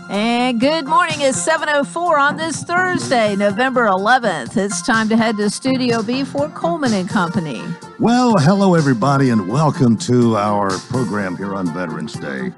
And good morning. It's 7:04 on this Thursday, November 11th. It's time to head to Studio B for Coleman and Company. Well, hello, everybody, and welcome to our program here on Veterans Day.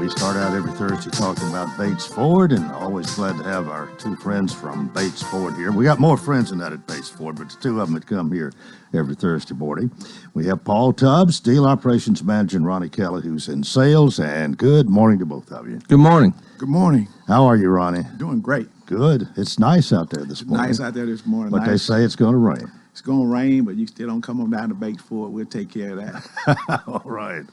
We start out every Thursday talking about Bates Ford, and always glad to have our two friends from Bates Ford here. We got more friends than that at Bates Ford, but the two of them that come here every Thursday morning. We have Paul Tubbs, Deal Operations Manager, and Ronnie Kelly, who's in sales. And good morning to both of you. Good morning. Good morning. How are you, Ronnie? Doing great. Good. It's nice out there this morning. Nice out there this morning. But they say it's going to rain. It's going to rain, but you still don't come on down to Bates Ford. We'll take care of that. All right.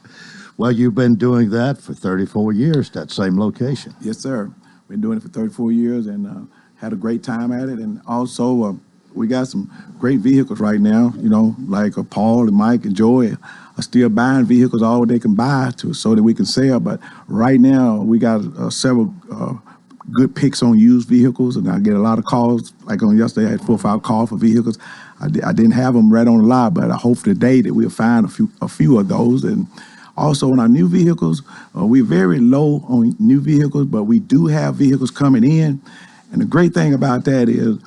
Well, you've been doing that for 34 years, that same location. Yes, sir. Been doing it for 34 years and had a great time at it. And also, we got some great vehicles right now, like Paul and Mike and Joey are still buying vehicles all they can buy so that we can sell. But right now, we got several good picks on used vehicles, and I get a lot of calls. Like on yesterday, I had 4 or 5 calls for vehicles. I didn't have them right on the lot, but I hope today that we'll find a few of those. And also on our new vehicles, we're very low on new vehicles, but we do have vehicles coming in. And the great thing about that is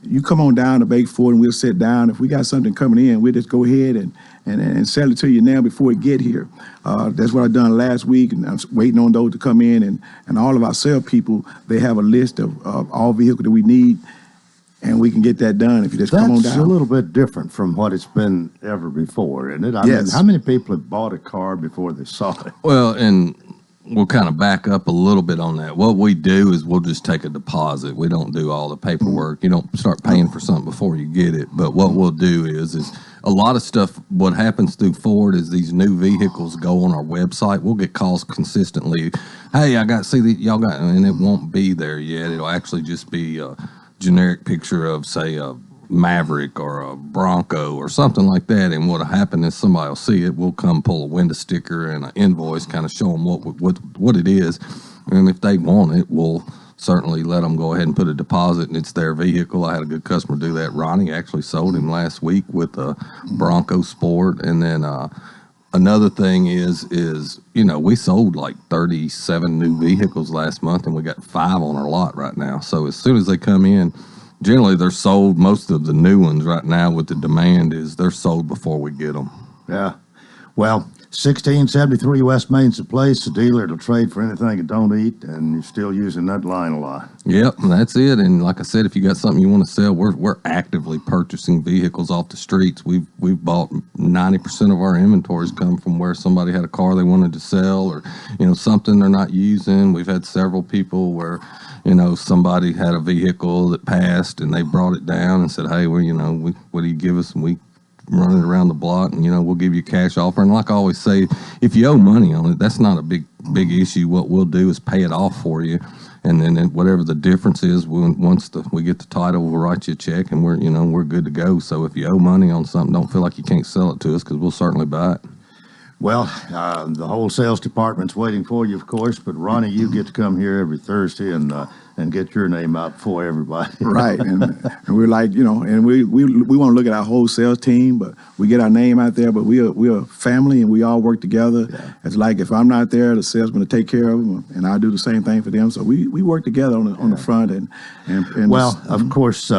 you come on down to Bates Ford and we'll sit down. If we got something coming in, we'll just go ahead and sell it to you now before it get here. That's what I done last week, and I'm waiting on those to come in. And all of our sales people, they have a list of all vehicles that we need, and we can get that done if you just come on down. That's a little bit different from what it's been ever before, isn't it? I mean, how many people have bought a car before they saw it? Well, and we'll kind of back up a little bit on that. What we do is we'll just take a deposit. We don't do all the paperwork. You don't start paying for something before you get it. But what we'll do is a lot of stuff, what happens through Ford is these new vehicles go on our website. We'll get calls consistently. Hey, y'all got, and it won't be there yet. It'll actually just be generic picture of, say, a Maverick or a Bronco or something like that. And what'll happen is somebody will see it. We'll come pull a window sticker and an invoice, kind of show them what it is. And if they want it, we'll certainly let them go ahead and put a deposit, and it's their vehicle. I had a good customer do that. Ronnie actually sold him last week with a Bronco Sport. And then another thing is we sold like 37 new vehicles last month, and we got 5 on our lot right now. So as soon as they come in, generally they're sold. Most of the new ones right now with the demand is they're sold before we get them. Yeah. Well, 1673 West Main's the place. The dealer to trade for anything it don't eat, and you're still using that line a lot. Yep, that's it. And like I said, if you got something you want to sell, we're actively purchasing vehicles off the streets. We've bought 90% of our inventories come from where somebody had a car they wanted to sell, or something they're not using. We've had several people where somebody had a vehicle that passed and they brought it down and said, hey, what do you give us? And we run it around the block, and we'll give you a cash offer. And like I always say, if you owe money on it, that's not a big issue. What we'll do is pay it off for you, and then whatever the difference is, once we get the title, we'll write you a check, and we're good to go. So if you owe money on something, don't feel like you can't sell it to us, because we'll certainly buy it. Well, the whole sales department's waiting for you, of course, but Ronnie, you get to come here every Thursday and get your name out before everybody. Right, and we're like, and we want to look at our whole sales team, but we get our name out there, but we're a family, and we all work together. Yeah. It's like if I'm not there, the salesman will take care of them, and I do the same thing for them. So we work together on the front. And well, of course,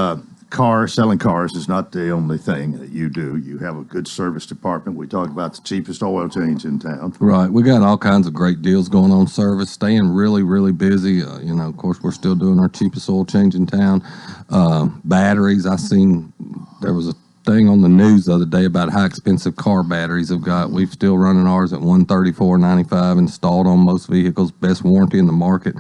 selling cars is not the only thing that you do. You have a good service department. We talked about the cheapest oil change in town. Right. We got all kinds of great deals going on service, staying really, really busy. Of course, we're still doing our cheapest oil change in town. Batteries, I seen there was a thing on the news the other day about how expensive car batteries have got. We've still running ours at $134.95 installed on most vehicles. Best warranty in the market.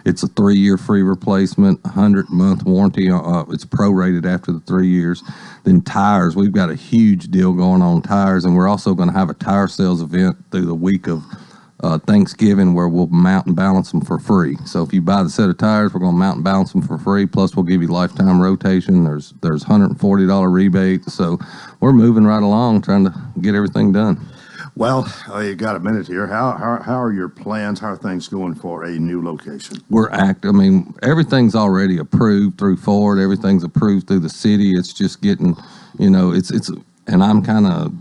It's a 3-year free replacement, 100-month warranty. It's prorated after the 3 years. Then tires, we've got a huge deal going on tires, and we're also going to have a tire sales event through the week of Thanksgiving where we'll mount and balance them for free. So if you buy the set of tires, we're going to mount and balance them for free. Plus, we'll give you lifetime rotation. There's $140 rebate. So we're moving right along, trying to get everything done. Well, you got a minute here. How are your plans? How are things going for a new location? Everything's already approved through Ford. Everything's approved through the city. It's just getting, and I'm kind of,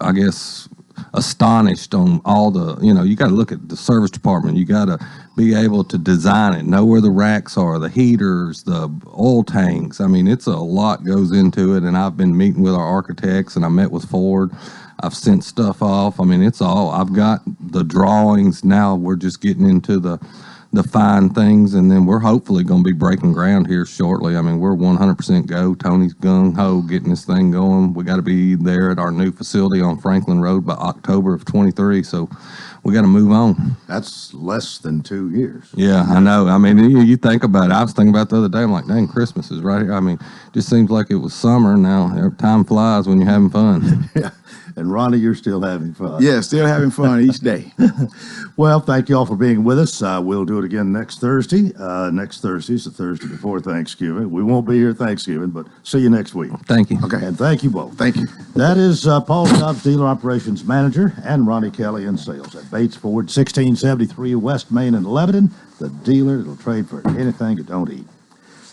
I guess, astonished on all the, you got to look at the service department. You got to be able to design it, know where the racks are, the heaters, the oil tanks. I mean, it's a lot goes into it. And I've been meeting with our architects, and I met with Ford. I've sent stuff off. I mean, it's all, I've got the drawings. Now we're just getting into the fine things, and then we're hopefully going to be breaking ground here shortly. I mean, we're 100% go. Tony's gung-ho getting this thing going. We got to be there at our new facility on Franklin Road by October of 23, so we got to move on. That's less than 2 years. Yeah, I know. I mean, you think about it. I was thinking about it the other day. I'm like, dang, Christmas is right here. I mean, it just seems like it was summer now. Time flies when you're having fun. Yeah. And Ronnie, you're still having fun. Yeah, still having fun each day. Well, thank you all for being with us. We'll do it again next Thursday. Next Thursday is the Thursday before Thanksgiving. We won't be here Thanksgiving, but see you next week. Thank you. Okay, and thank you both. Thank you. That is Paul Stubbs, Dealer Operations Manager, and Ronnie Kelly in Sales at Bates Ford, 1673 West Main in Lebanon, the dealer that'll trade for anything you don't eat.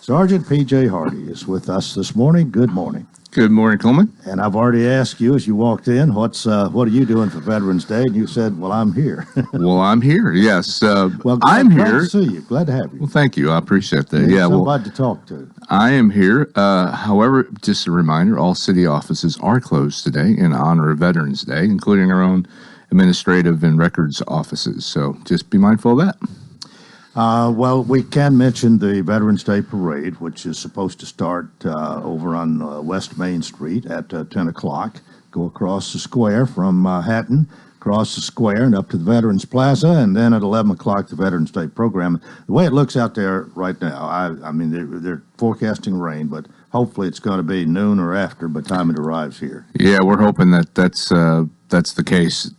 Sergeant P.J. Hardy is with us this morning. Good morning. Good morning, Coleman. And I've already asked you as you walked in, what are you doing for Veterans Day? And you said, well, I'm here. Well, I'm here. Yes. Well, I'm glad here. to see you. Glad to have you. Well, thank you. I appreciate that. Need Yeah. Well, somebody to talk to. I am here. However, just a reminder, all city offices are closed today in honor of Veterans Day, including our own administrative and records offices. So just be mindful of that. Well, we can mention the Veterans Day Parade, which is supposed to start over on West Main Street at 10 o'clock. Go across the square from Hatton, across the square and up to the Veterans Plaza, and then at 11 o'clock, the Veterans Day program. The way it looks out there right now, I mean, they're forecasting rain, but hopefully it's going to be noon or after by the time it arrives here. Yeah, we're hoping that's the case.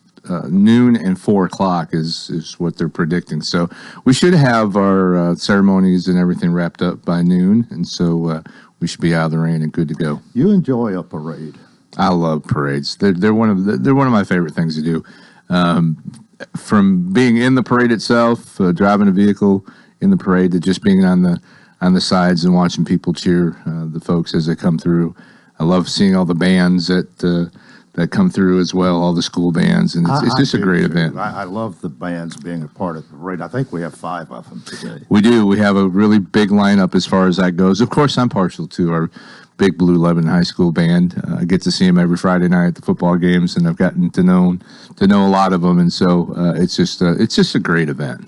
Noon and 4 o'clock is what they're predicting. So we should have our ceremonies and everything wrapped up by noon, and so we should be out of the rain and good to go. You enjoy a parade. I love parades. They're one of my favorite things to do. From being in the parade itself, driving a vehicle in the parade, to just being on the sides and watching people cheer the folks as they come through. I love seeing all the bands that come through as well, all the school bands, and it's just a great event. I love the bands being a part of the parade. I think we have 5 of them today. We do. We have a really big lineup as far as that goes. Of course, I'm partial to our Big Blue Lebanon High School band. I get to see them every Friday night at the football games, and I've gotten to know a lot of them, and so it's just a great event.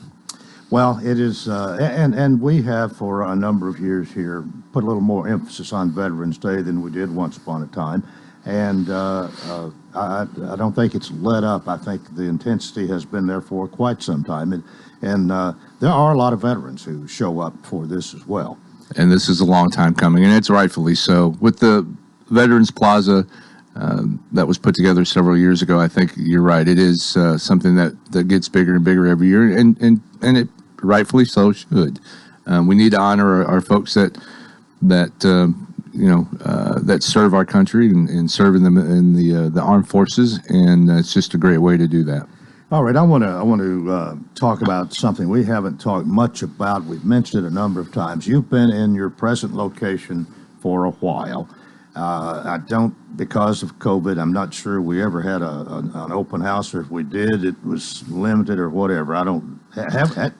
Well, it is, and we have for a number of years here put a little more emphasis on Veterans Day than we did once upon a time. And I don't think it's let up. I think the intensity has been there for quite some time. And there are a lot of veterans who show up for this as well. And this is a long time coming, and it's rightfully so. With the Veterans Plaza that was put together several years ago, I think you're right. It is something that gets bigger and bigger every year, and it rightfully so should. We need to honor our folks that serve our country and serve in the armed forces, and it's just a great way to do that. All right, I want to talk about something we haven't talked much about. We've mentioned it a number of times. You've been in your present location for a while. Because of COVID, I'm not sure we ever had an open house, or if we did, it was limited or whatever.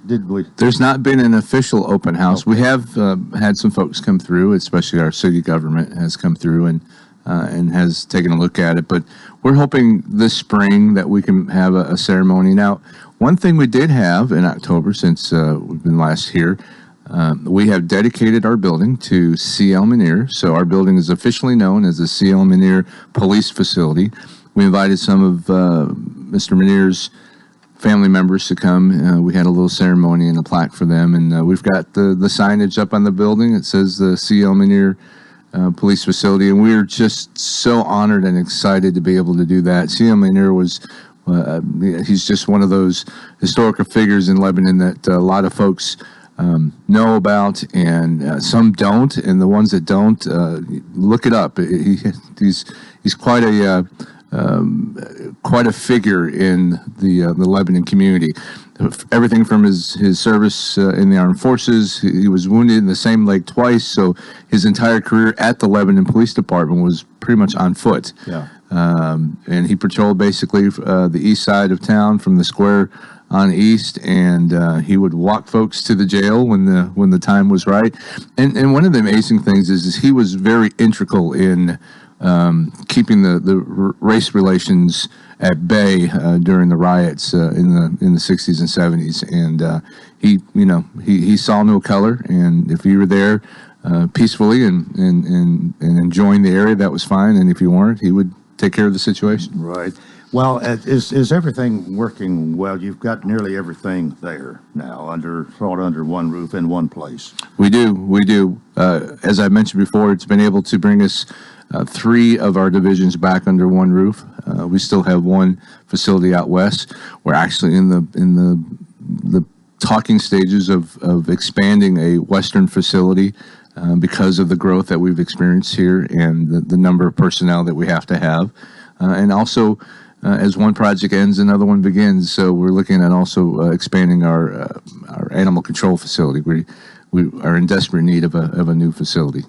Did we? There's not been an official open house. Okay. We have had some folks come through, especially our city government has come through and has taken a look at it. But we're hoping this spring that we can have a ceremony. Now, one thing we did have in October, since we've been last here, we have dedicated our building to C.L. Menier. So our building is officially known as the C.L. Menier Police Facility. We invited some of Mr. Menier's family members to come. We had a little ceremony and a plaque for them, and we've got the signage up on the building. It says the C.L. Menier Police Facility, and we're just so honored and excited to be able to do that. C.L. Menier was he's just one of those historical figures in Lebanon that a lot of folks know about, and some don't, and the ones that don't, look it up. He's quite a figure in the Lebanon community. Everything from his service in the armed forces. He was wounded in the same leg twice, so his entire career at the Lebanon Police Department was pretty much on foot. Yeah. And he patrolled basically the east side of town from the square on east, and he would walk folks to the jail when the time was right. And one of the amazing things is he was very integral in keeping the race relations at bay during the riots in the 60s and 70s. And he saw no color, and if you were there peacefully and enjoying the area, that was fine. And if you weren't, he would take care of the situation. Right. Well, is everything working well? You've got nearly everything there now, brought under one roof in one place. We do. As I mentioned before, it's been able to bring us 3 of our divisions back under one roof. We still have one facility out west. We're actually in the talking stages of expanding a western facility because of the growth that we've experienced here and the number of personnel that we have to have. And also, as one project ends, another one begins. So we're looking at also expanding our animal control facility. We are in desperate need of a new facility.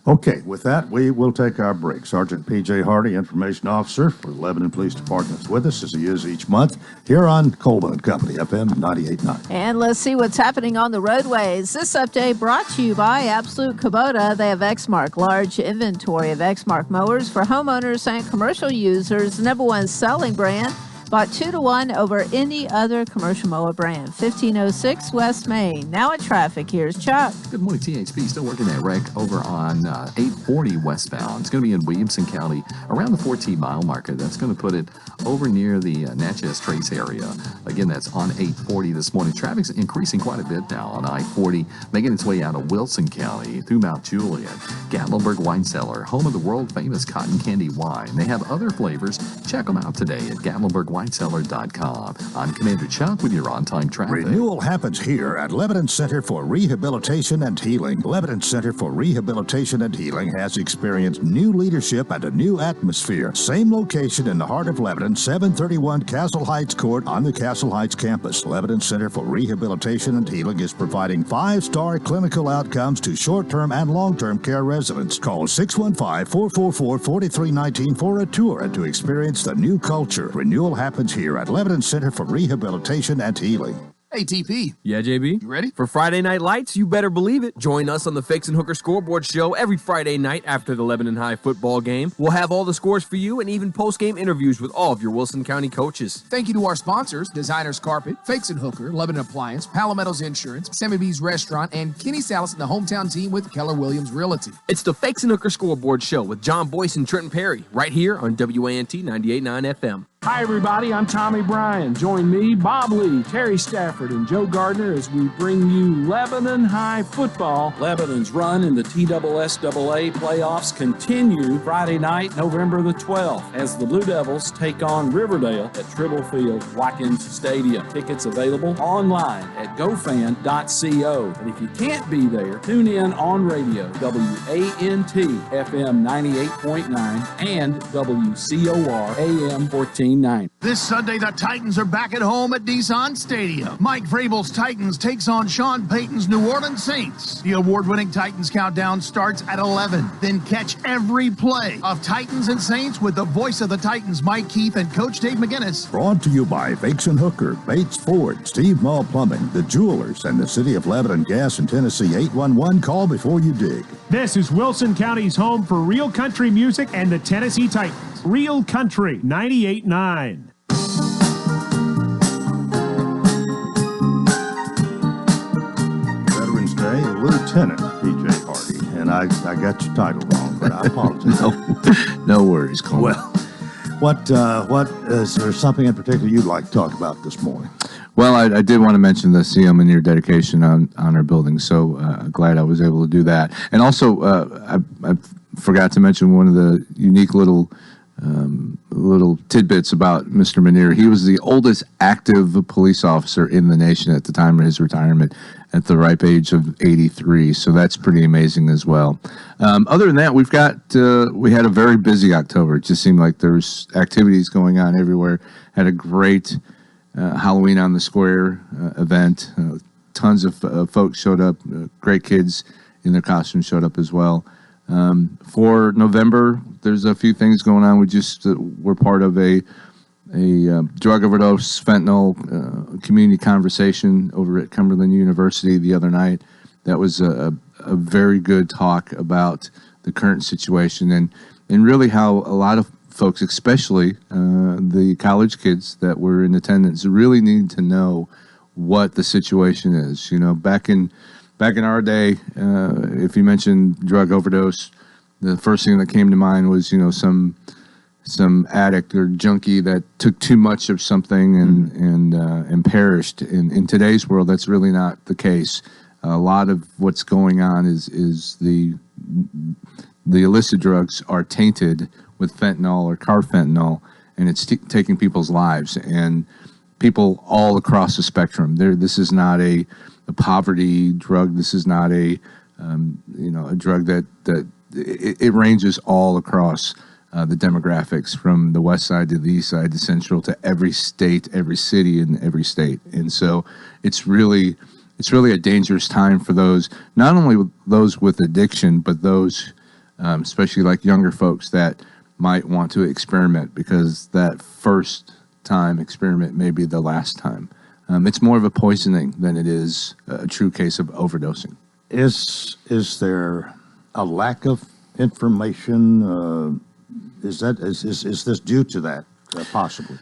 Okay, with that, we will take our break. Sergeant P.J. Hardy, Information Officer for the Lebanon Police Department, is with us as he is each month here on Coleman and Company, FM 98.9. And let's see what's happening on the roadways. This update brought to you by Absolute Kubota. They have Exmark, large inventory of Exmark mowers for homeowners and commercial users. Number one selling brand. Bought 2-to-1 over any other commercial mower brand. 1506 West Main. Now in traffic, here's Chuck. Good morning, THP. Still working that wreck over on 840 westbound. It's going to be in Williamson County around the 14-mile marker. That's going to put it over near the Natchez Trace area. Again, that's on 840 this morning. Traffic's increasing quite a bit now on I-40, making its way out of Wilson County through Mount Juliet. Gatlinburg Wine Cellar, home of the world-famous cotton candy wine. They have other flavors. Check them out today at GatlinburgWineCellar.com. I'm Commander Chuck with your on-time traffic. Renewal happens here at Lebanon Center for Rehabilitation and Healing. Lebanon Center for Rehabilitation and Healing has experienced new leadership and a new atmosphere. Same location in the heart of Lebanon, 731 Castle Heights Court on the Castle Heights campus. Lebanon Center for Rehabilitation and Healing is providing 5-star clinical outcomes to short-term and long-term care residents. Call 615-444-4319 for a tour and to experience the new culture. Renewal happens here at Lebanon Center for Rehabilitation and Healing. Hey, TP. Yeah, JB? You ready? For Friday Night Lights, you better believe it. Join us on the Fakes and Hooker Scoreboard Show every Friday night after the Lebanon High football game. We'll have all the scores for you and even post-game interviews with all of your Wilson County coaches. Thank you to our sponsors, Designers Carpet, Fakes and Hooker, Lebanon Appliance, Palometto's Insurance, Sammy B's Restaurant, and Kenny Salas and the hometown team with Keller Williams Realty. It's the Fakes and Hooker Scoreboard Show with John Boyce and Trenton Perry, right here on WANT 98.9 FM. Hi, everybody. I'm Tommy Bryan. Join me, Bob Lee, Terry Stafford, and Joe Gardner as we bring you Lebanon High football. Lebanon's run in the TSSAA playoffs continue Friday night, November the 12th, as the Blue Devils take on Riverdale at Tribble Field, Watkins Stadium. Tickets available online at gofan.co. And if you can't be there, tune in on radio, WANT FM 98.9 and WCOR AM 14. This Sunday, the Titans are back at home at Nissan Stadium. Mike Vrabel's Titans takes on Sean Payton's New Orleans Saints. The award-winning Titans countdown starts at 11. Then catch every play of Titans and Saints with the voice of the Titans, Mike Keith, and Coach Dave McGinnis. Brought to you by Fakes and Hooker, Bates Ford, Steve Mall Plumbing, The Jewelers, and the City of Lebanon Gas and Tennessee 811. Call before you dig. This is Wilson County's home for real country music and the Tennessee Titans. Real Country 98.9. Veterans Day, Lieutenant P.J. Hardy. And I got your title wrong, but I apologize. No worries, Coleman. Well, what is there something in particular you'd like to talk about this morning? Well, I did want to mention the CM and your dedication on our building, so glad I was able to do that. And also, I forgot to mention one of the unique little tidbits about Mr. Manier. He was the oldest active police officer in the nation at the time of his retirement at the ripe age of 83. So that's pretty amazing as well. Other than that, we had a very busy October. It just seemed like there was activities going on everywhere. Had a great Halloween on the Square event. Tons of folks showed up. Great kids in their costumes showed up as well. For November, there's a few things going on. We're part of a drug overdose fentanyl community conversation over at Cumberland University the other night. That was a very good talk about the current situation and really how a lot of folks, especially the college kids that were in attendance, really need to know what the situation is. Back in our day, if you mentioned drug overdose, the first thing that came to mind was some addict or junkie that took too much of something and perished. In today's world, that's really not the case. A lot of what's going on is the illicit drugs are tainted with fentanyl or carfentanil, and it's taking people's lives and people all across the spectrum. This is not a poverty drug. This is not a drug that it ranges all across the demographics, from the west side to the east side to central to every state, every city in every state. And so it's really a dangerous time for those, not only those with addiction, but those, especially like younger folks that might want to experiment, because that first time experiment may be the last time. It's more of a poisoning than it is a true case of overdosing. Is there a lack of information? Is this due to that, possibly?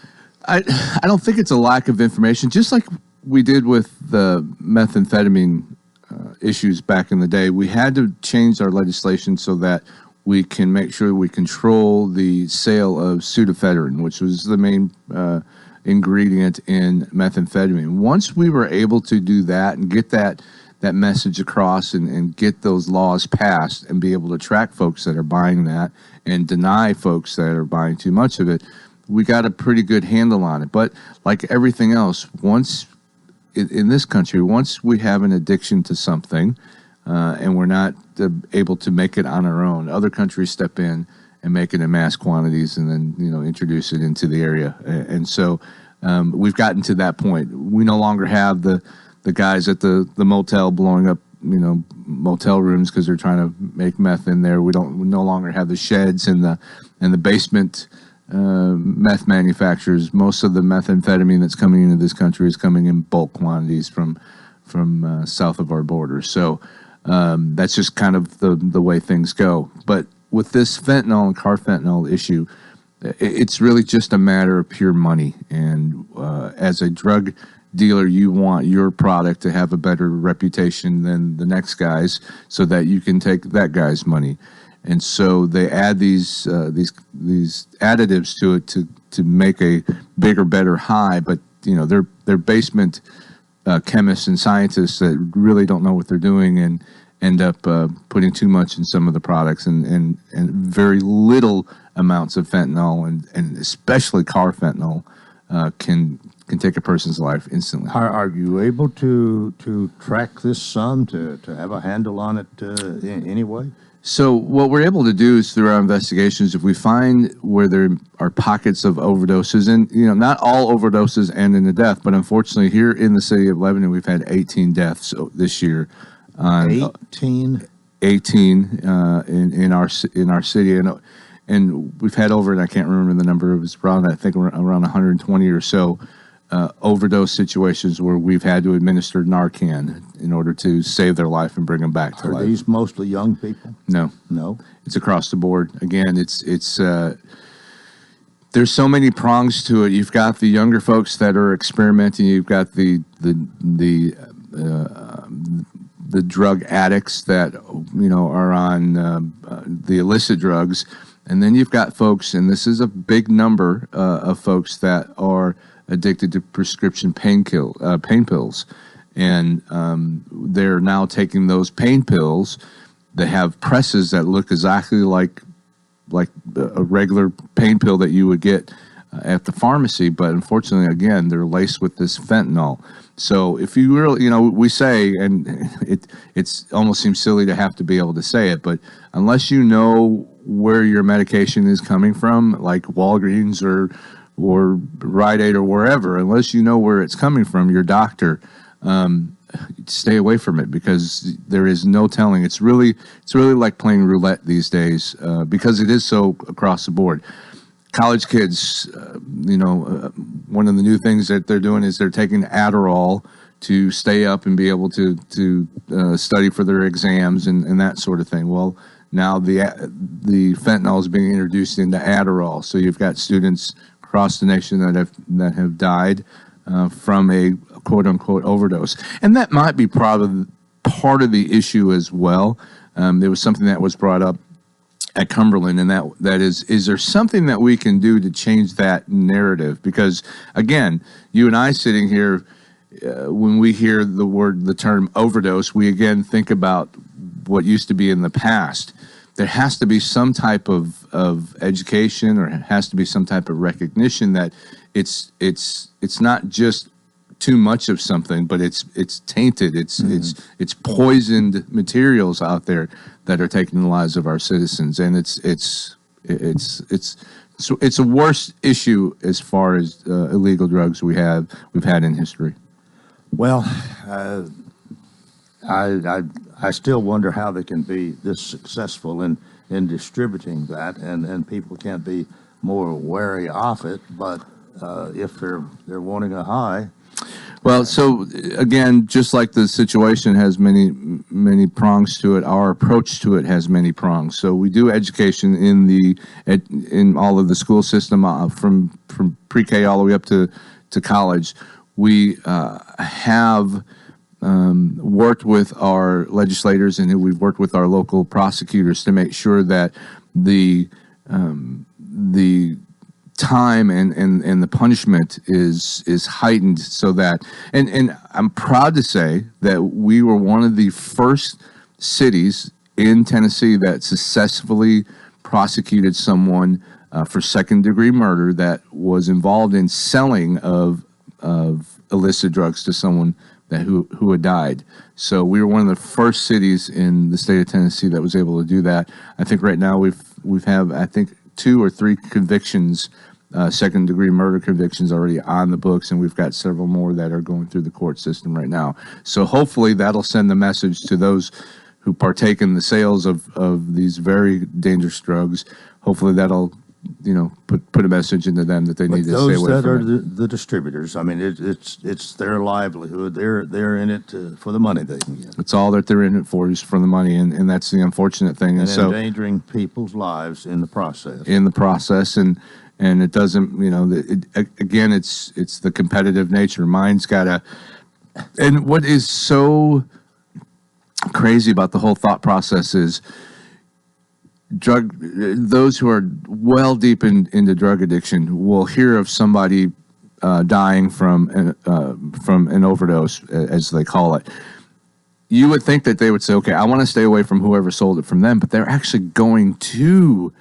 I don't think it's a lack of information. Just like we did with the methamphetamine issues back in the day, we had to change our legislation so that we can make sure we control the sale of pseudoephedrine, which was the main ingredient in methamphetamine. Once we were able to do that and get that message across and get those laws passed and be able to track folks that are buying that and deny folks that are buying too much of it, we got a pretty good handle on it. But like everything else, once in this country, once we have an addiction to something and we're not able to make it on our own, other countries step in and make it in mass quantities and then introduce it into the area. And so we've gotten to that point. We no longer have the guys at the motel blowing up motel rooms because they're trying to make meth in there. We no longer have the sheds and the basement meth manufacturers. Most of the methamphetamine that's coming into this country is coming in bulk quantities from south of our border. So that's just kind of the way things go. But with this fentanyl and carfentanil issue, it's really just a matter of pure money. And as a drug dealer, you want your product to have a better reputation than the next guy's, so that you can take that guy's money. And so they add these additives to it to make a bigger, better high. But they're basement chemists and scientists that really don't know what they're doing and end up putting too much in some of the products and very little amounts of fentanyl and especially carfentanil can take a person's life instantly. Are you able to track this some, to have a handle on it in any way? So what we're able to do is, through our investigations, if we find where there are pockets of overdoses, and not all overdoses end in a death, but unfortunately here in the city of Lebanon, we've had 18 deaths this year. 18 in our city, and we've had over, and I can't remember the number. It was around 120 or so overdose situations where we've had to administer Narcan in order to save their life and bring them back to life. Are these mostly young people? No, it's across the board. Again, it's there's so many prongs to it. You've got the younger folks that are experimenting. You've got the drug addicts that are on the illicit drugs, and then you've got folks, and this is a big number of folks that are addicted to prescription pain pills, and they're now taking those pain pills. They have presses that look exactly like a regular pain pill that you would get at the pharmacy, but unfortunately, again, they're laced with this fentanyl. So if you really, we say, and it almost seems silly to have to be able to say it, but unless you know where your medication is coming from, like Walgreens or Rite Aid or wherever, unless you know where it's coming from, your doctor, stay away from it, because there is no telling. It's really like playing roulette these days, because it is so across the board. College kids, one of the new things that they're doing is they're taking Adderall to stay up and be able to study for their exams and that sort of thing. Well, now the fentanyl is being introduced into Adderall, so you've got students across the nation that have died from a quote unquote overdose, and that might be probably part of the issue as well. There was something that was brought up at Cumberland, and that is there something that we can do to change that narrative? Because again, you and I sitting here, when we hear the term overdose, we again think about what used to be in the past. There has to be some type of education, or it has to be some type of recognition that it's not just too much of something, but it's tainted. It's poisoned materials out there that are taking the lives of our citizens, and it's a worse issue as far as illegal drugs we've had in history. Well, I still wonder how they can be this successful in distributing that, and people can't be more wary of it. But if they're wanting a high. Well, so again, just like the situation has many prongs to it, our approach to it has many prongs. So we do education in all of the school system, from pre-K all the way up to college. We have worked with our legislators, and we've worked with our local prosecutors to make sure that the time and the punishment is heightened, so that and I'm proud to say that we were one of the first cities in Tennessee that successfully prosecuted someone for second-degree murder that was involved in selling of illicit drugs to someone who had died. So we were one of the first cities in the state of Tennessee that was able to do that. I think right now we've have 2 or 3 convictions, second-degree murder convictions already on the books, and we've got several more that are going through the court system right now. So hopefully that'll send the message to those who partake in the sales of these very dangerous drugs. Hopefully that'll put a message into them that they need to stay away from it. Those that are the distributors, I mean, it's their livelihood. They're in it for the money they can get. It's all that they're in it for, is for the money, and that's the unfortunate thing. And so endangering people's lives in the process. And it doesn't, again, it's the competitive nature. Mine's got and what is so crazy about the whole thought process is those who are well deep into drug addiction will hear of somebody dying from an overdose, as they call it. You would think that they would say, okay, I want to stay away from whoever sold it from them, but they're actually going to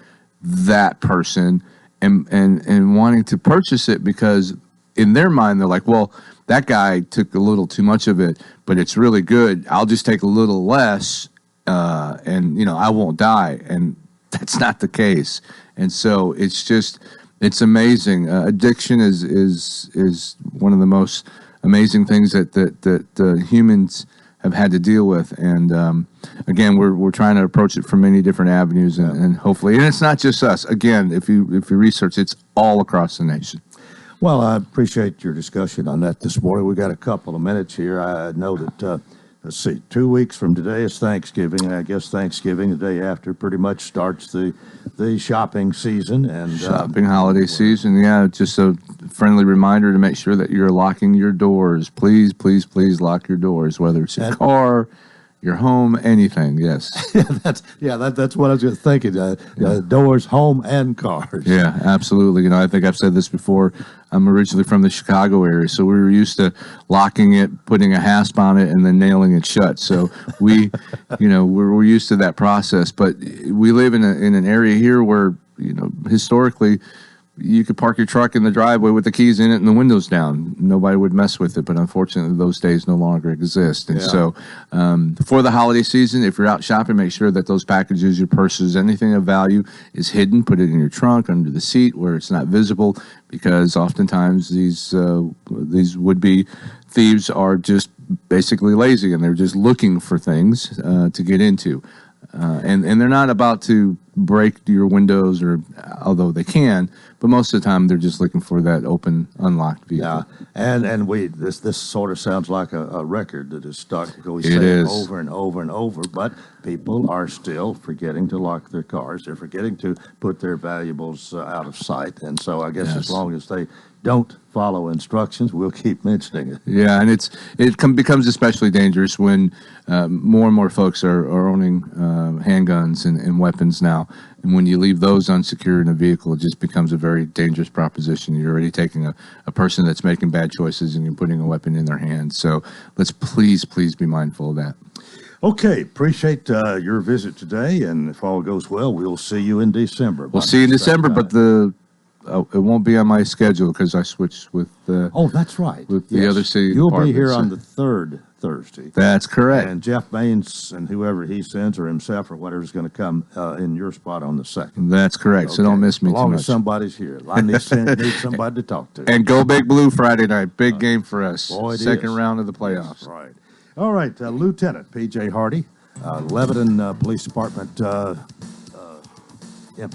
that person and wanting to purchase it, because in their mind they're like, well, that guy took a little too much of it, but it's really good. I'll just take a little less, and I won't die. And that's not the case. And so it's amazing. Addiction is one of the most amazing things that humans have had to deal with. And again, we're trying to approach it from many different avenues, and hopefully, and it's not just us. Again, if you research, it's all across the nation. Well, I appreciate your discussion on that this morning. We got a couple of minutes here. I know that let's see, 2 weeks from today is Thanksgiving. I guess Thanksgiving, the day after, pretty much starts the shopping season and holiday season. Yeah, just a friendly reminder to make sure that you're locking your doors. Please, please, please lock your doors, whether it's your car, your home, anything. Yes. That's what I was just thinking. Doors, home, and cars. Yeah, absolutely. I think I've said this before. I'm originally from the Chicago area, so we were used to locking it, putting a hasp on it, and then nailing it shut. So we're used to that process. But we live in an area here where historically, you could park your truck in the driveway with the keys in it and the windows down. Nobody would mess with it, but unfortunately, those days no longer exist. And so for the holiday season, if you're out shopping, make sure that those packages, your purses, anything of value is hidden. Put it in your trunk, under the seat, where it's not visible, because oftentimes these would-be thieves are just basically lazy and they're just looking for things to get into. And they're not about to break your windows, or although they can, but most of the time they're just looking for that open, unlocked vehicle. Yeah, and this sort of sounds like a record that is stuck. We say It is. over and over and over, but people are still forgetting to lock their cars. They're forgetting to put their valuables out of sight, and so I guess as long as they don't follow instructions, we'll keep mentioning it. Yeah, and it becomes especially dangerous when more and more folks are owning handguns and weapons now. And when you leave those unsecured in a vehicle, it just becomes a very dangerous proposition. You're already taking a person that's making bad choices and you're putting a weapon in their hands. So let's please be mindful of that. Okay, appreciate your visit today, and if all goes well, we'll see you in December. We'll see you in December, but it won't be on my schedule because I switched with oh, that's right. With the other city You'll be departments. here on the third Thursday. That's correct. And Jeff Baines and whoever he sends, or himself or whatever, is going to come in your spot on the second. That's correct. So don't miss me as long too as much. somebody's here. I need somebody to talk to. And go Big Blue Friday night. Big game for us. Boy, it Second is. round of the playoffs. That's right. All right, Lieutenant P.J. Hardy, Lebanon Police Department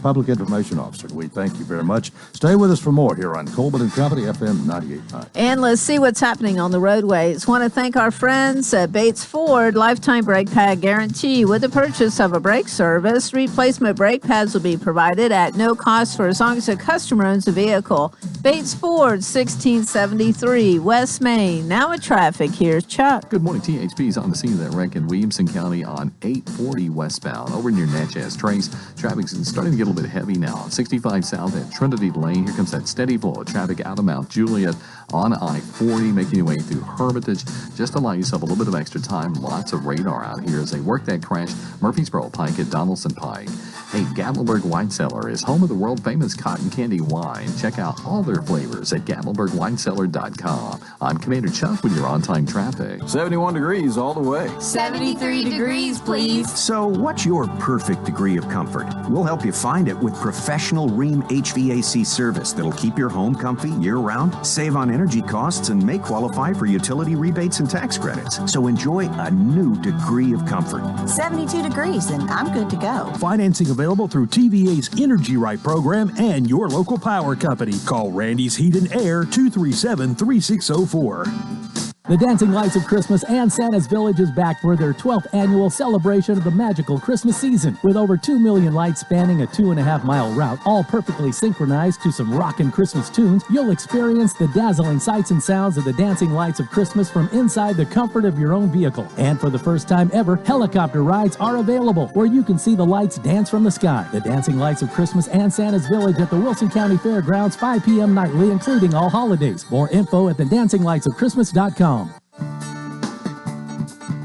Public Information Officer. We thank you very much. Stay with us for more here on Coleman & Company, FM 98.9. And let's see what's happening on the roadways. Want to thank our friends at Bates Ford Lifetime Brake Pad Guarantee. With the purchase of a brake service, replacement brake pads will be provided at no cost for as long as the customer owns the vehicle. Bates Ford, 1673 West Main. Now in traffic, here's Chuck. Good morning. THP's on the scene of that wreck in Williamson County on 840 westbound over near Natchez Trace. Traffic's starting to get a little bit heavy now. 65 south at Trinity Lane. Here comes that steady flow of traffic out of Mount Juliet on I-40, making your way through Hermitage. Just allow yourself a little bit of extra time. Lots of radar out here as they work that crash. Murfreesboro Pike at Donaldson Pike. Hey, Gatlinburg Wine Cellar is home of the world-famous cotton candy wine. Check out all their flavors at GatlinburgWineCellar.com. I'm Commander Chuck with your on-time traffic. 71 degrees all the way. 73 degrees, please. So what's your perfect degree of comfort? We'll help you find it with professional Rheem HVAC service that'll keep your home comfy year-round, save on energy costs, and may qualify for utility rebates and tax credits. So enjoy a new degree of comfort. 72 degrees, and I'm good to go. Financing available through TVA's Energy Right program and your local power company. Call Randy's Heat and Air 237-3604. The Dancing Lights of Christmas and Santa's Village is back for their 12th annual celebration of the magical Christmas season. With over 2 million lights spanning a 2.5-mile route, all perfectly synchronized to some rockin' Christmas tunes, you'll experience the dazzling sights and sounds of the Dancing Lights of Christmas from inside the comfort of your own vehicle. And for the first time ever, helicopter rides are available where you can see the lights dance from the sky. The Dancing Lights of Christmas and Santa's Village at the Wilson County Fairgrounds, 5 p.m. nightly, including all holidays. More info at thedancinglightsofchristmas.com.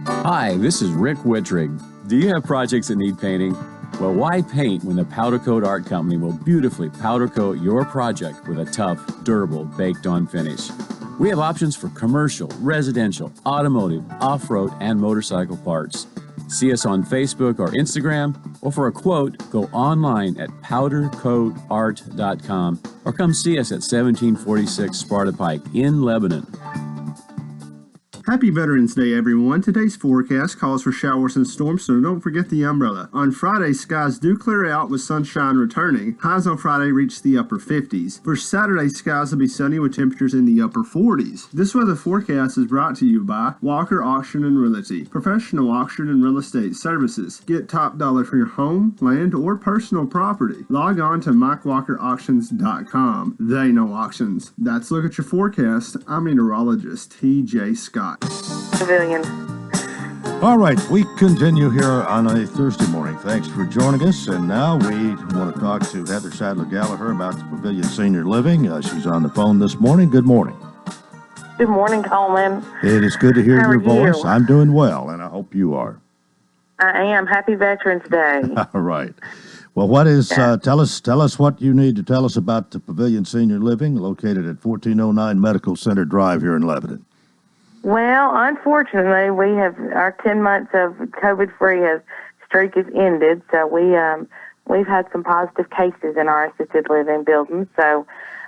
Hi, this is Rick Wittrig. Do you have projects that need painting? Well, why paint when the Powder Coat Art Company will beautifully powder coat your project with a tough, durable, baked-on finish? We have options for commercial, residential, automotive, off-road, and motorcycle parts. See us on Facebook or Instagram, or for a quote, go online at powdercoatart.com or come see us at 1746 Sparta Pike in Lebanon. Happy Veterans Day, everyone. Today's forecast calls for showers and storms, so don't forget the umbrella. On Friday, skies do clear out with sunshine returning. Highs on Friday reach the upper 50s. For Saturday, skies will be sunny with temperatures in the upper 40s. This weather forecast is brought to you by Walker Auction and Realty, professional auction and real estate services. Get top dollar for your home, land, or personal property. Log on to MikeWalkerAuctions.com. They know auctions. That's Look at Your Forecast. I'm meteorologist T.J. Scott. Pavilion. All right, we continue here on a Thursday morning. Thanks for joining us. And now we want to talk to Heather Sadler-Gallagher about the Pavilion Senior Living. She's on the phone this morning. Good morning. Good morning, Coleman. It is good to hear How your are voice. you? I'm doing well, and I hope you are. I am. Happy Veterans Day. All right. Well, what is, tell us what you need to tell us about the Pavilion Senior Living located at 1409 Medical Center Drive here in Lebanon. Well, unfortunately, we have our 10 months of COVID-free streak has ended, so we've had some positive cases in our assisted living building. So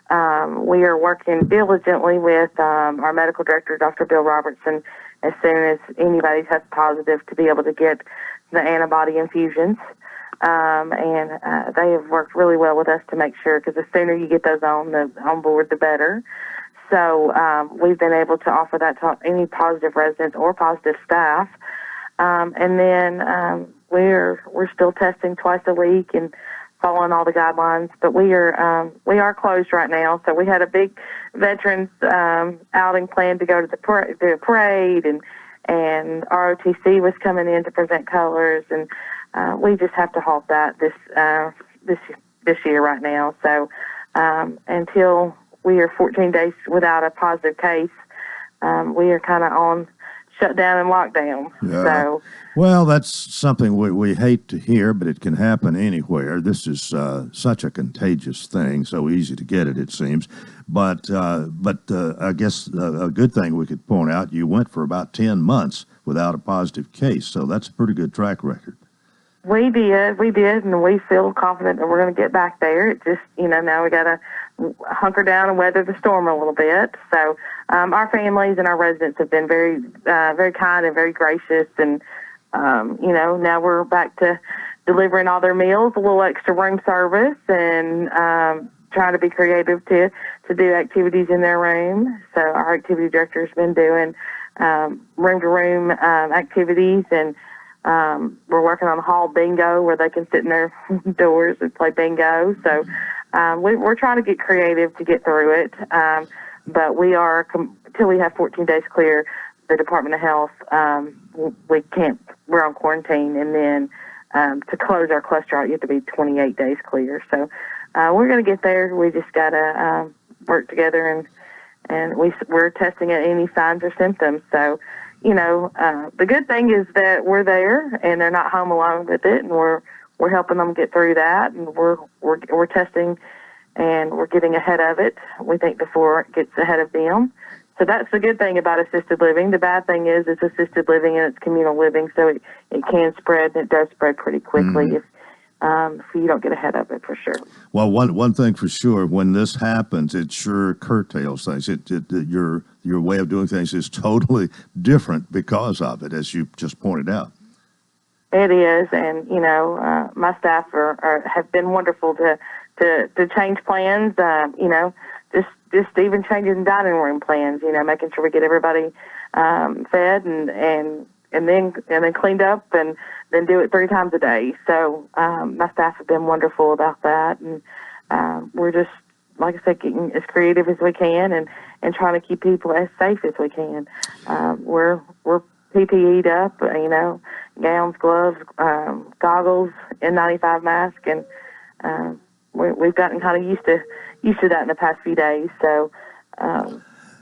we are working diligently with our medical director, Dr. Bill Robertson, as soon as anybody tests positive to be able to get the antibody infusions. And they have worked really well with us to make sure, because the sooner you get those on board, the better. So we've been able to offer that to any positive residents or positive staff. And then we're still testing twice a week and following all the guidelines. But we are closed right now. So we had a big veterans outing planned to go to the parade, and ROTC was coming in to present colors, and we just have to halt that this year right now. So until we are 14 days without a positive case, we are kind of on shutdown and lockdown. Yeah. So, well, that's something we hate to hear, but it can happen anywhere. This is such a contagious thing, so easy to get it seems. But I guess a good thing we could point out, you went for about 10 months without a positive case, so that's a pretty good track record. We did, and we feel confident that we're going to get back there. It just, now we got to hunker down and weather the storm a little bit. So our families and our residents have been very, very kind and very gracious. And, now we're back to delivering all their meals, a little extra room service, and trying to be creative to do activities in their room. So our activity director has been doing room-to-room activities, and we're working on hall bingo where they can sit in their doors and play bingo. So we're trying to get creative to get through it. But we are, until we have 14 days clear, the Department of Health, we're on quarantine. And then to close our cluster out, you have to be 28 days clear. So we're going to get there. We just got to work together, and we're testing at any signs or symptoms. So, the good thing is that we're there and they're not home alone with it, and we're helping them get through that, and we're testing, and we're getting ahead of it, we think, before it gets ahead of them. So that's the good thing about assisted living. The bad thing is it's assisted living and it's communal living, so it can spread, and it does spread pretty quickly if you don't get ahead of it, for sure. Well, one thing for sure, when this happens, it sure curtails things. Your way of doing things is totally different because of it, as you just pointed out. It is, and my staff have been wonderful to change plans. Just even changing dining room plans. Making sure we get everybody fed and then cleaned up, and then do it 3 times a day. So my staff have been wonderful about that, and we're just, like I said, getting as creative as we can, and trying to keep people as safe as we can. We're PPE'd up, gowns, gloves, goggles, N95 mask, and we've gotten kind of used to that in the past few days. So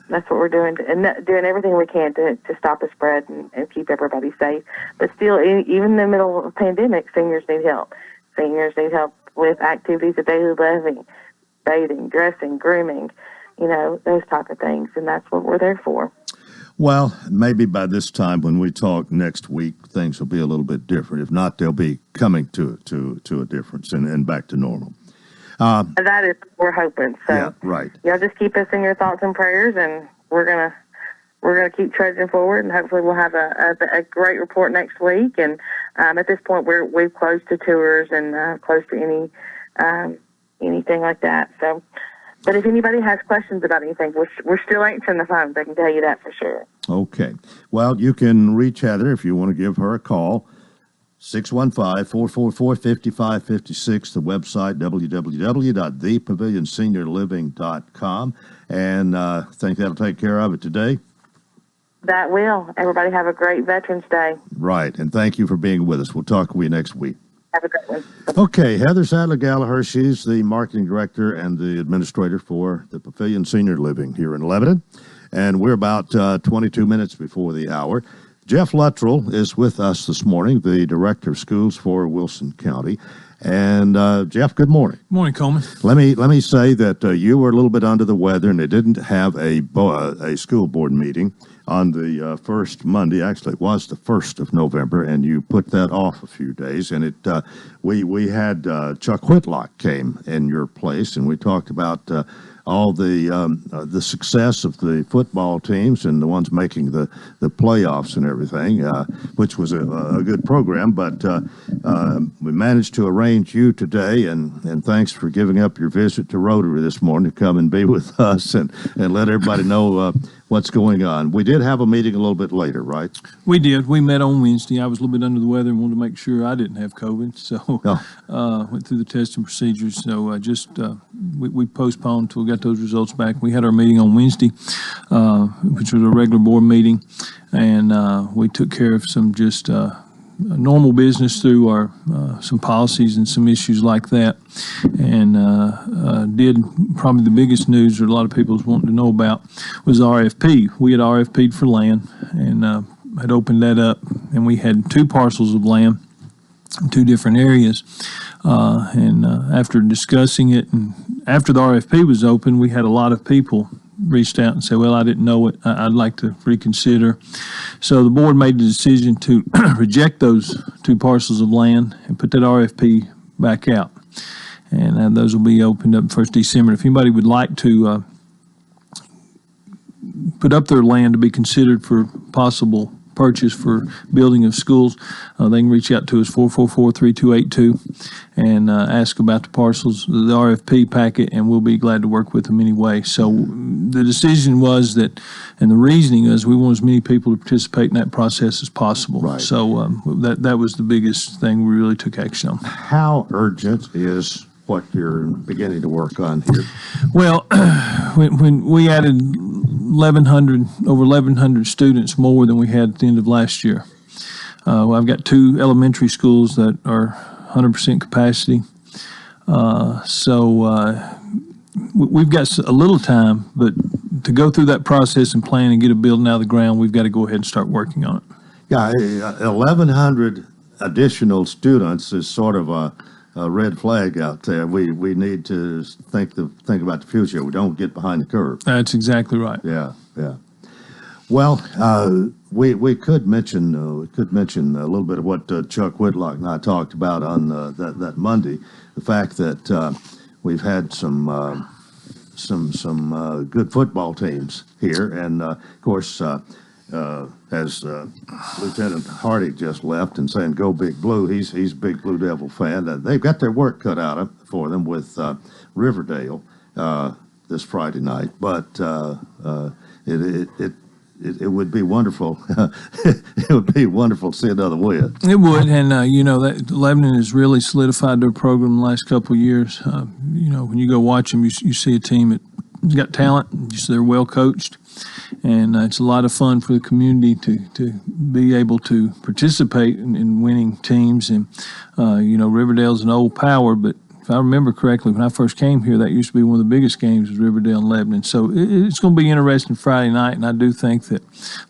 that's what we're doing, and doing everything we can to stop the spread and keep everybody safe. But still, even in the middle of a pandemic, seniors need help. Seniors need help with activities of daily living, bathing, dressing, grooming, those type of things, and that's what we're there for. Well, maybe by this time when we talk next week, things will be a little bit different. If not, they'll be coming to a difference and back to normal. That is what we're hoping. So yeah, right. Y'all just keep us in your thoughts and prayers, and we're gonna keep trudging forward, and hopefully we'll have a great report next week. And at this point, we've closed to tours and closed to anything like that. So. But if anybody has questions about anything, we're still answering the phone. I can tell you that for sure. Okay. Well, you can reach Heather if you want to give her a call. 615-444-5556, the website, www.thepavilionseniorliving.com. And I think that'll take care of it today. That will. Everybody have a great Veterans Day. Right. And thank you for being with us. We'll talk with you next week. Have a great one. Okay, Heather Sadler-Gallagher, she's the marketing director and the administrator for the Pavilion Senior Living here in Lebanon. And we're about 22 minutes before the hour. Jeff Luttrell is with us this morning, the director of schools for Wilson County. And Jeff, good morning. Good morning, Coleman. Let me say that you were a little bit under the weather, and they didn't have a school board meeting on the first Monday. Actually, it was the 1st of November, and you put that off a few days. And we had Chuck Whitlock came in your place, and we talked about all the success of the football teams and the ones making the playoffs and everything, which was a good program. But we managed to arrange you today, and thanks for giving up your visit to Rotary this morning to come and be with us and let everybody know what's going on. We did have a meeting a little bit later, right? We did. We met on Wednesday. I was a little bit under the weather and wanted to make sure I didn't have COVID, so went through the testing procedures. So we postponed until we got those results back. We had our meeting on Wednesday, which was a regular board meeting, and we took care of some just normal business through our some policies and some issues like that, and did probably the biggest news that a lot of people was wanting to know about was RFP. We had RFP'd for land and had opened that up, and we had 2 parcels of land in 2 different areas. And after discussing it, and after the RFP was open, we had a lot of people reached out and said, well, I didn't know it. I'd like to reconsider. So the board made the decision to reject those 2 parcels of land and put that RFP back out. And those will be opened up 1st December. If anybody would like to put up their land to be considered for possible purchase for building of schools, they can reach out to us, 444-3282, and ask about the parcels, the RFP packet, and we'll be glad to work with them anyway. So the decision was that, and the reasoning is we want as many people to participate in that process as possible. Right. So that was the biggest thing we really took action on. How urgent is what you're beginning to work on here? Well, when we added over 1,100 students more than we had at the end of last year. I've got 2 elementary schools that are 100% capacity. So we've got a little time, but to go through that process and plan and get a building out of the ground, we've got to go ahead and start working on it. Yeah, 1,100 additional students is sort of a red flag out there. We need to think about the future. We don't get behind the curve. That's exactly right. Yeah. Well, we could mention a little bit of what Chuck Whitlock and I talked about on that Monday. The fact that we've had some good football teams here, and of course. As Lieutenant Hardy just left and saying "Go Big Blue," he's a Big Blue Devil fan. They've got their work cut out for them with Riverdale this Friday night, but it would be wonderful. It would be wonderful to see another win. It would, and that Lebanon has really solidified their program the last couple of years. When you go watch them, you see a team that's got talent. They're well coached. And it's a lot of fun for the community to be able to participate in winning teams. And, Riverdale's an old power, but if I remember correctly, when I first came here, that used to be one of the biggest games was Riverdale and Lebanon. So it's going to be interesting Friday night, and I do think that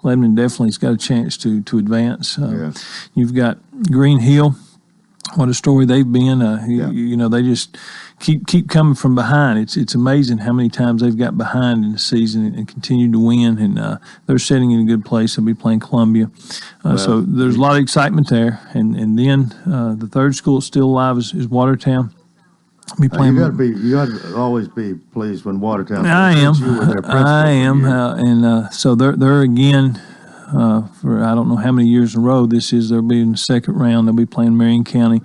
Lebanon definitely has got a chance to advance. You've got Green Hill. What a story they've been. They just keep coming from behind. It's amazing how many times they've got behind in the season and continued to win, and they're sitting in a good place. They'll be playing Columbia. So there's a lot of excitement there. And then the third school that's still alive is Watertown. You got to always be pleased when Watertown. I am, and so they're again. For I don't know how many years in a row this is. They'll be in the second round. They'll be playing Marion County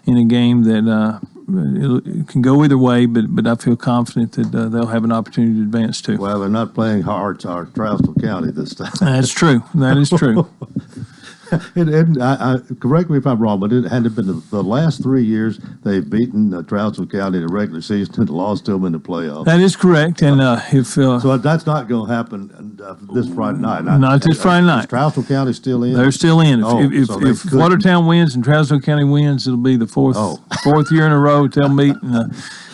in a game that it can go either way, but I feel confident that they'll have an opportunity to advance too. Well, they're not playing Hearts or Trousdale County this time. That's true. That is true. Correct me if I'm wrong, but it had been the last 3 years they've beaten Trousdale County in the regular season and lost to them in the playoffs. That is correct, and so that's not going to happen this Friday night. Not this Friday night. Is Trousdale County still in? They're still in. If Watertown wins and Trousdale County wins, it'll be the fourth year in a row they'll meet in the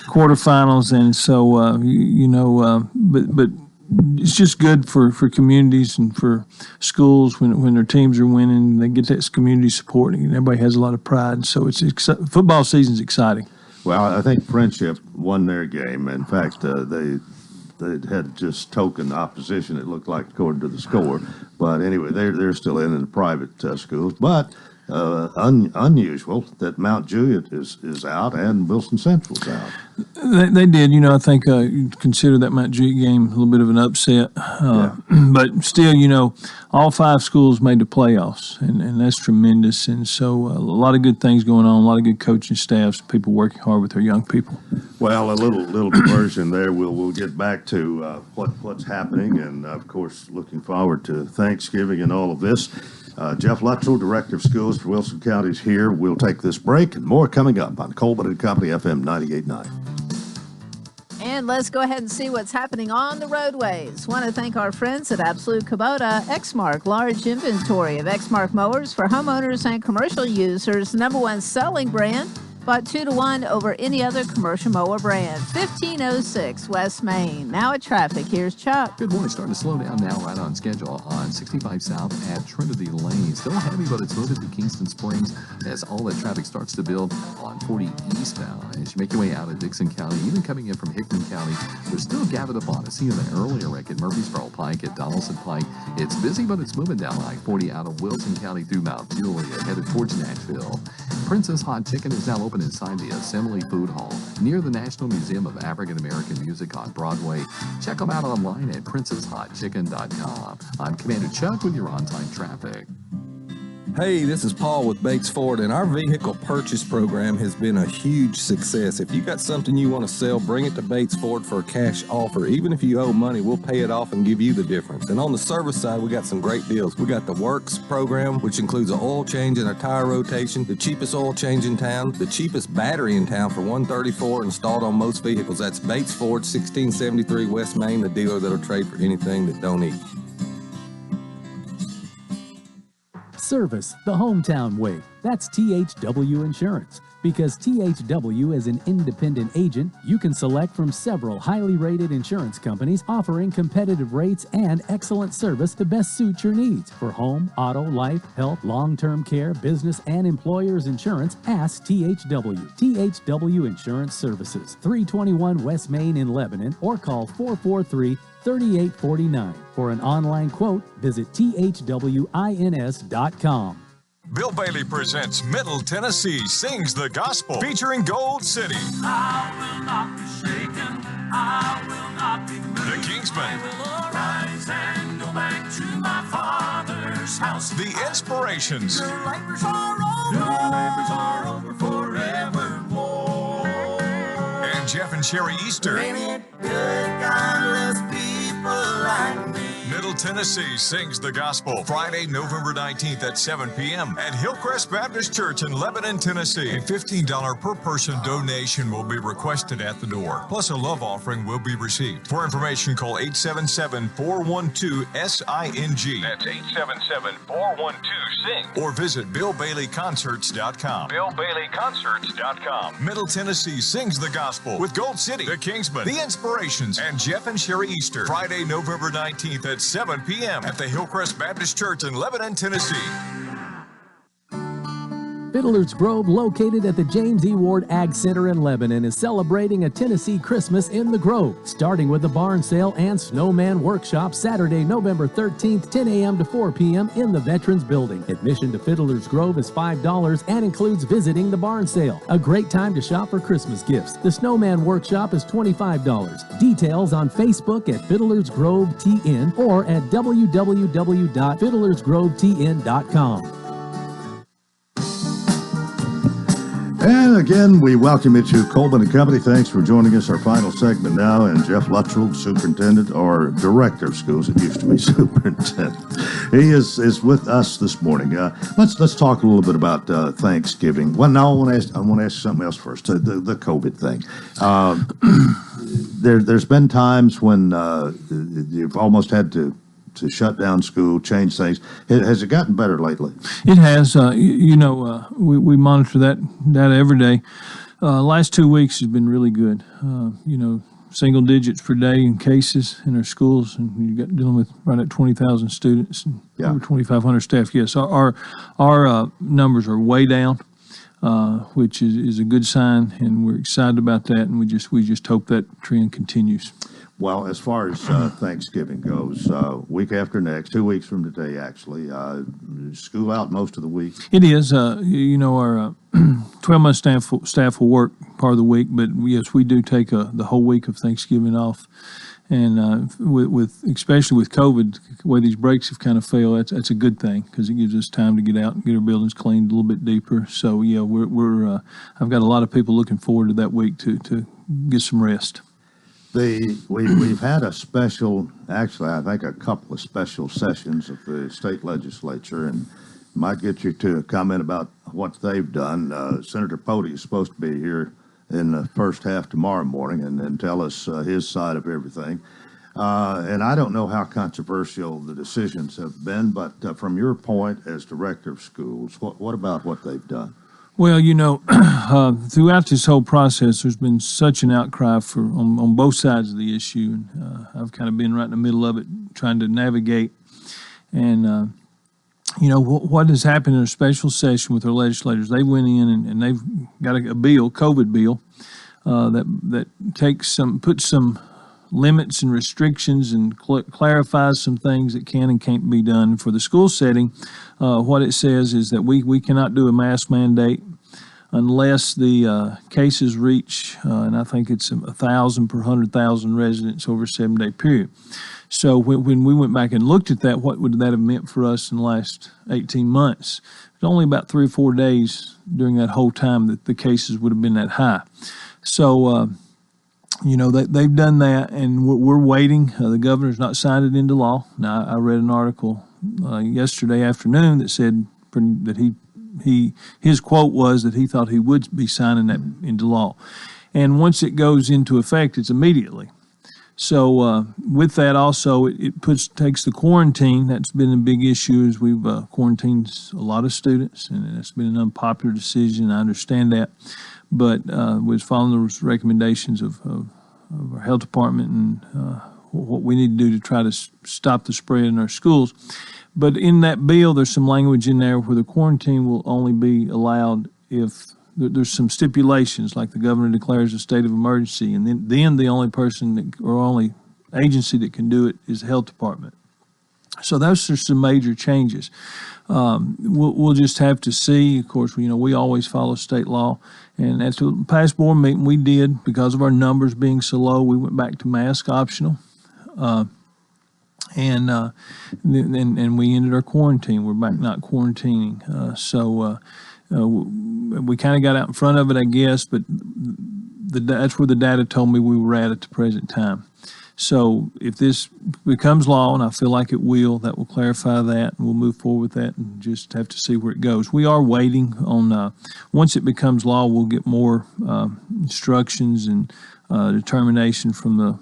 quarterfinals, and so but it's just good for communities and for schools when their teams are winning. They get that community support, and everybody has a lot of pride. So football season's exciting. Well, I think Friendship won their game. In fact, they had just token opposition, it looked like, according to the score. But anyway, they're still in the private schools. But unusual that Mount Juliet is out and Wilson Central's out. They did. I think you consider that Mount Juliet game a little bit of an upset. But still, all 5 schools made the playoffs, and that's tremendous. And so a lot of good things going on, a lot of good coaching staffs, people working hard with their young people. Well, a little diversion there. We'll get back to what's happening, and, of course, looking forward to Thanksgiving and all of this. Jeff Luttrell, Director of Schools for Wilson County, is here. We'll take this break, and more coming up on Coleman and Company FM 98.9. And let's go ahead and see what's happening on the roadways. Want to thank our friends at Absolute Kubota. Exmark, large inventory of Exmark mowers for homeowners and commercial users. #1 selling brand. Bought 2-to-1 over any other commercial mower brand. 1506 West Main. Now at traffic, here's Chuck. Good morning. Starting to slow down now, right on schedule on 65 South at Trinity Lane. Still heavy, but it's moving to Kingston Springs as all that traffic starts to build on 40 eastbound. As you make your way out of Dixon County, even coming in from Hickman County, there's still gathered up on it. Seeing the earlier wreck at Murfreesboro Pike, at Donaldson Pike. It's busy, but it's moving down I-40 out of Wilson County through Mount Juliet, headed towards Nashville. Princess Hot Chicken is now open inside the Assembly Food Hall near the National Museum of African American Music on Broadway. Check them out online at princesshotchicken.com. I'm Commander Chuck with your on-time traffic. Hey, this is Paul with Bates Ford, and our vehicle purchase program has been a huge success. If you got something you want to sell, bring it to Bates Ford for a cash offer. Even if you owe money, we'll pay it off and give you the difference. And on the service side, we got some great deals. We got the Works program, which includes an oil change and a tire rotation, the cheapest oil change in town, the cheapest battery in town for $134 installed on most vehicles. That's Bates Ford, 1673 West Main, the dealer that'll trade for anything that don't eat. Service the hometown way. That's THW Insurance. Because THW is an independent agent, you can select from several highly rated insurance companies offering competitive rates and excellent service to best suit your needs. For home, auto, life, health, long-term care, business, and employers insurance, ask THW. THW Insurance Services, 321 West Main in Lebanon, or call 443-3849. For an online quote, visit thwins.com. Bill Bailey presents Middle Tennessee Sings the Gospel, featuring Gold City. I will not be shaken. I will not be moved. The Kingsmen. I will arise and go back to my father's house. The Inspirations. Your labors are over. Your labors are over forevermore. And Jeff and Sherry Easter. Ain't it good God loves people like me? Middle Tennessee Sings the Gospel, Friday, November 19th at 7 p.m. at Hillcrest Baptist Church in Lebanon, Tennessee. A $15 per person donation will be requested at the door. Plus, a love offering will be received. For information, call 877-412-SING. That's 877-412-SING. Or visit BillBaileyConcerts.com. BillBaileyConcerts.com. Middle Tennessee Sings the Gospel with Gold City, the Kingsmen, the Inspirations, and Jeff and Sherry Easter. Friday, November 19th at 7 p.m. at the Hillcrest Baptist Church in Lebanon, Tennessee. Fiddler's Grove, located at the James E. Ward Ag Center in Lebanon, is celebrating a Tennessee Christmas in the Grove, starting with the barn sale and snowman workshop Saturday, November 13th, 10 a.m. to 4 p.m. in the Veterans Building. Admission to Fiddler's Grove is $5 and includes visiting the barn sale. A great time to shop for Christmas gifts. The snowman workshop is $25. Details on Facebook at Fiddler's Grove TN or at www.fiddlersgrovetn.com. And again, we welcome you to Coleman and Company. Thanks for joining us. Our final segment now, and Jeff Luttrell, Superintendent or Director of Schools. It used to be Superintendent. He is with us this morning. Let's talk a little bit about Thanksgiving. Well, now I want to ask you something else first. The COVID thing. There's been times when you've almost had to shut down school, change things. Has it gotten better lately? It has. We monitor that every day. Last 2 weeks has been really good. single digits per day in cases in our schools, and you got dealing with right at 20,000 students and over 2,500 staff. Yes, our numbers are way down, which is a good sign, and we're excited about that, and we just hope that trend continues. Well, as far as Thanksgiving goes, week after next, 2 weeks from today, actually, school out most of the week. It is. Our 12-month staff will work part of the week, but yes, we do take the whole week of Thanksgiving off. And especially with COVID, the way these breaks have kind of failed, that's a good thing because it gives us time to get out and get our buildings cleaned a little bit deeper. So yeah, I've got a lot of people looking forward to that week to get some rest. We've had a special, actually, I think a couple of special sessions of the state legislature, and might get you to comment about what they've done. Senator Pody is supposed to be here in the first half tomorrow morning and tell us his side of everything. And I don't know how controversial the decisions have been, but from your point as director of schools, what about what they've done? Well, throughout this whole process, there's been such an outcry on both sides of the issue, and I've kind of been right in the middle of it, trying to navigate. And what has happened in a special session with our legislators? They went in and they've got a bill, COVID bill, that puts some limits and restrictions and clarifies some things that can and can't be done. For the school setting, what it says is that we cannot do a mask mandate unless the cases reach, and I think it's 1,000 per 100,000 residents over a 7-day period. So when we went back and looked at that, what would that have meant for us in the last 18 months? It was only about 3 or 4 days during that whole time that the cases would have been that high. So, they've done that, and we're waiting. The governor's not signed it into law. Now, I read an article yesterday afternoon that said that his quote was that he thought he would be signing that into law. And once it goes into effect, it's immediately. So with that also, it takes the quarantine. That's been a big issue as we've quarantined a lot of students, and it's been an unpopular decision. I understand that. But was following those recommendations of our health department and what we need to do to try to stop the spread in our schools. But in that bill, there's some language in there where the quarantine will only be allowed if there's some stipulations, like the governor declares a state of emergency, and then the only person or only agency that can do it is the health department. So those are some major changes. We'll just have to see. Of course, we always follow state law. And at the past board meeting, we did, because of our numbers being so low, we went back to mask optional. And we ended our quarantine. We're back not quarantining. So we kind of got out in front of it, I guess, but that's where the data told me we were at the present time. So if this becomes law, and I feel like it will, that will clarify that, and we'll move forward with that and just have to see where it goes. We are waiting on, once it becomes law, we'll get more instructions and determination from the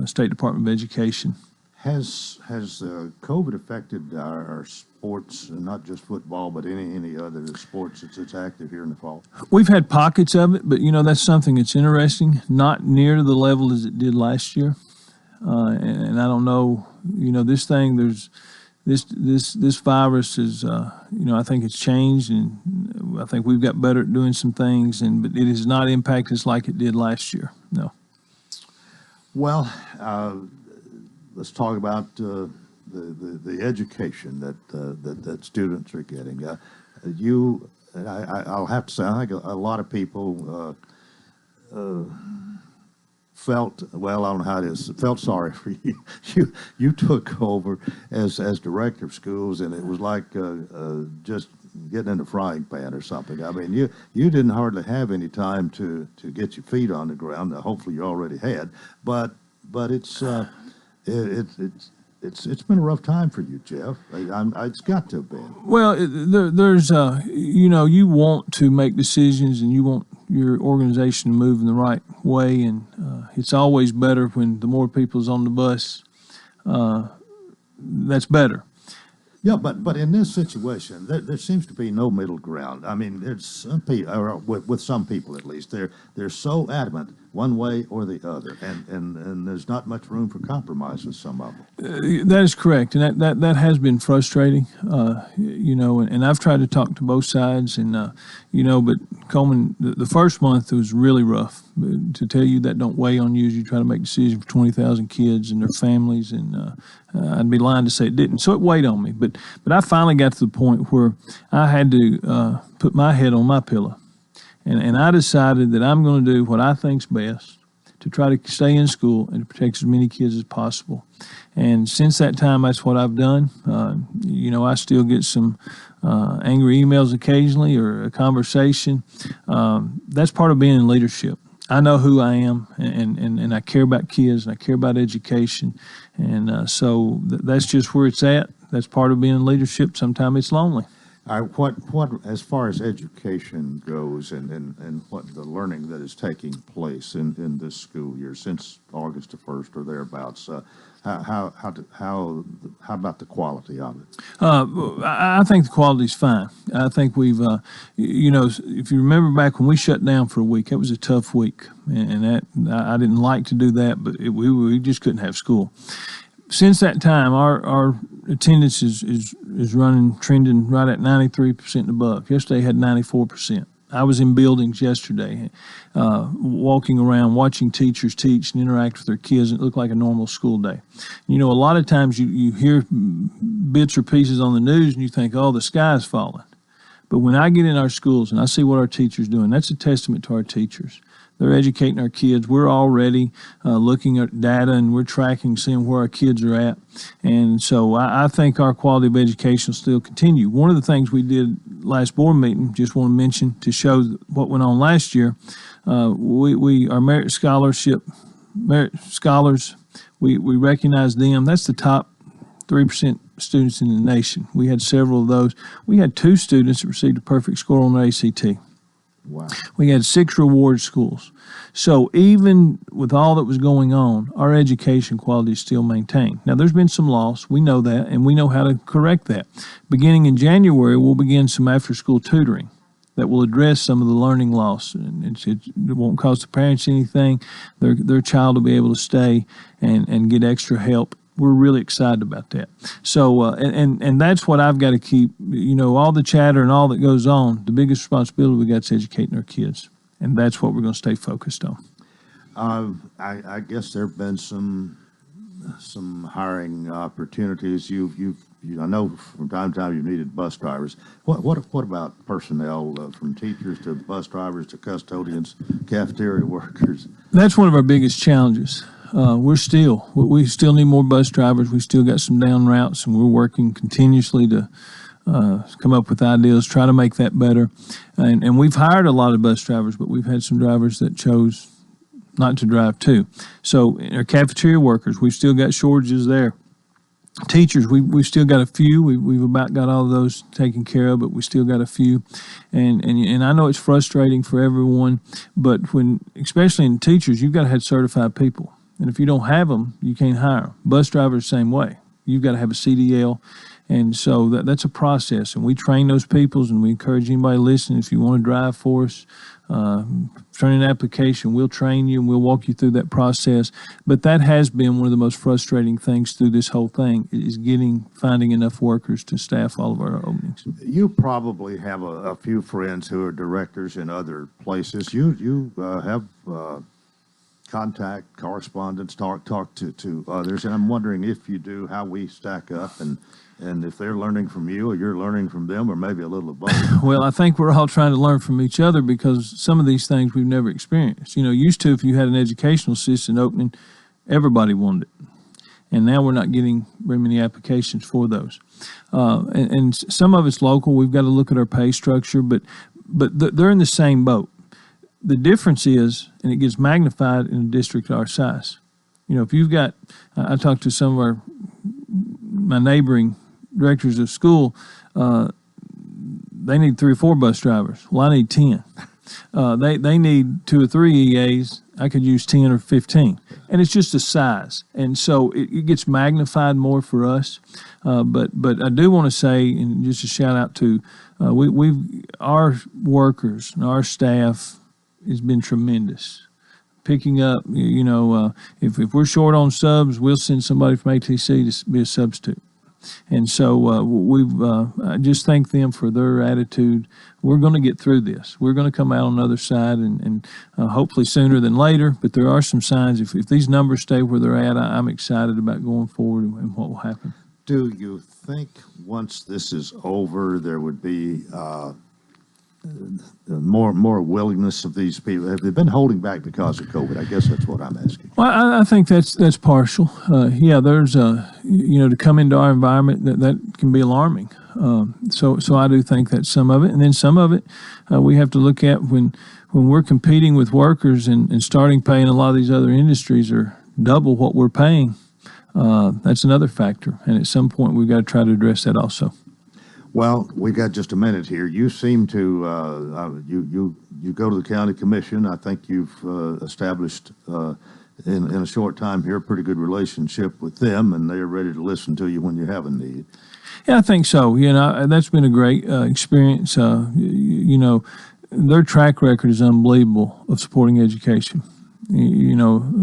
State Department of Education. Has COVID affected our sports, not just football, but any other sports that's active here in the fall? We've had pockets of it, but that's something that's interesting. Not near the level as it did last year. And I don't know, this thing, this virus is, I think it's changed, and I think we've got better at doing some things, but it has not impacted us like it did last year. No. Well, let's talk about the education that students are getting. I'll have to say, I think a lot of people felt, well, I don't know how it is, felt sorry for you. You took over as director of schools, and it was like just getting in a frying pan or something. I mean, you didn't hardly have any time to get your feet on the ground. Hopefully you already had, but it's been a rough time for you, Jeff. It's got to have been. Well, there's you want to make decisions, and you want your organization to move in the right way, and it's always better when the more people's on the bus. That's better. Yeah, but in this situation, there seems to be no middle ground. I mean, there's some people, or with some people at least, they're so adamant one way or the other, and there's not much room for compromise with some of them. That is correct, and that has been frustrating, and I've tried to talk to both sides, and but Coleman, the first month was really rough. To tell you that don't weigh on you as you try to make decisions for 20,000 kids and their families, and I'd be lying to say it didn't. So it weighed on me, but I finally got to the point where I had to put my head on my pillow, and I decided that I'm going to do what I think's best to try to stay in school and to protect as many kids as possible. And since that time, that's what I've done. I still get some angry emails occasionally or a conversation. That's part of being in leadership. I know who I am, and I care about kids, and I care about education. And so that's just where it's at. That's part of being in leadership. Sometimes it's lonely. What as far as education goes, and what the learning that is taking place in this school year since August the 1st or thereabouts, how about the quality of it? I think the quality's fine. I think we've, if you remember back when we shut down for a week, that was a tough week, and that I didn't like to do that, but we just couldn't have school. Since that time, our attendance is trending right at 93% and above. Yesterday had 94%. I was in buildings yesterday, walking around, watching teachers teach and interact with their kids, and it looked like a normal school day. A lot of times you hear bits or pieces on the news and you think, oh, the sky's falling. But when I get in our schools and I see what our teachers are doing, that's a testament to our teachers. They're educating our kids. We're already looking at data, and we're tracking, seeing where our kids are at. And so I think our quality of education will still continue. One of the things we did last board meeting, just want to mention to show what went on last year, our merit scholars, we recognized them. That's the top 3% students in the nation. We had several of those. We had 2 students that received a perfect score on their ACT. Wow. We had 6 reward schools. So even with all that was going on, our education quality is still maintained. Now, there's been some loss. We know that, and we know how to correct that. Beginning in January, we'll begin some after-school tutoring that will address some of the learning loss. And it won't cost the parents anything. Their child will be able to stay and get extra help. We're really excited about that. So, and that's what I've got to keep, all the chatter and all that goes on, the biggest responsibility we got is educating our kids. And that's what we're going to stay focused on. I guess there have been some hiring opportunities. I know from time to time you've needed bus drivers. What about personnel from teachers to bus drivers to custodians, cafeteria workers? That's one of our biggest challenges. We still need more bus drivers. We still got some down routes, and we're working continuously to come up with ideas, try to make that better. And we've hired a lot of bus drivers, but we've had some drivers that chose not to drive too. So our cafeteria workers, we've still got shortages there. Teachers, we've still got a few. We've about got all of those taken care of, but we still got a few. And I know it's frustrating for everyone, but especially in teachers, you've got to have certified people. And if you don't have them, you can't hire them. Bus drivers, same way. You've got to have a CDL. And so that's a process. And we train those people, and we encourage anybody listening, if you want to drive for us, turn in an application. We'll train you, and we'll walk you through that process. But that has been one of the most frustrating things through this whole thing, is finding enough workers to staff all of our openings. You probably have a few friends who are directors in other places. You have contact, correspondence, talk to others, and I'm wondering if you do, how we stack up, and if they're learning from you or you're learning from them, or maybe a little of both. Well, I think we're all trying to learn from each other, because some of these things we've never experienced. Used to, if you had an educational assistant opening, everybody wanted it. And now we're not getting very many applications for those. And some of it's local. We've got to look at our pay structure, but they're in the same boat. The difference is, and it gets magnified in a district our size. If you've got, I talked to some of my neighboring directors of school, they need 3 or 4 bus drivers. Well, I need 10. They need 2 or 3 EAs. I could use 10 or 15. And it's just a size. And so it gets magnified more for us. But I do want to say, and just a shout out to, our workers and our staff has been tremendous. picking up, if we're short on subs, we'll send somebody from ATC to be a substitute. And so I just thank them for their attitude. We're going to get through this. We're going to come out on the other side, and hopefully sooner than later. But there are some signs. If these numbers stay where they're at, I'm excited about going forward and what will happen. Do you think once this is over, there would be more willingness of these people? Have they been holding back because of COVID? I guess that's what I'm asking. Well, I think that's partial. There's to come into our environment that can be alarming. So I do think that's some of it, and then some of it we have to look at when we're competing with workers and starting pay in a lot of these other industries are double what we're paying. That's another factor, and at some point we've got to try to address that also. Well, we've got just a minute here. You seem to you go to the county commission. I think you've established in a short time here a pretty good relationship with them, and they're ready to listen to you when you have a need. Yeah, I think so. That's been a great experience. Their track record is unbelievable of supporting education. The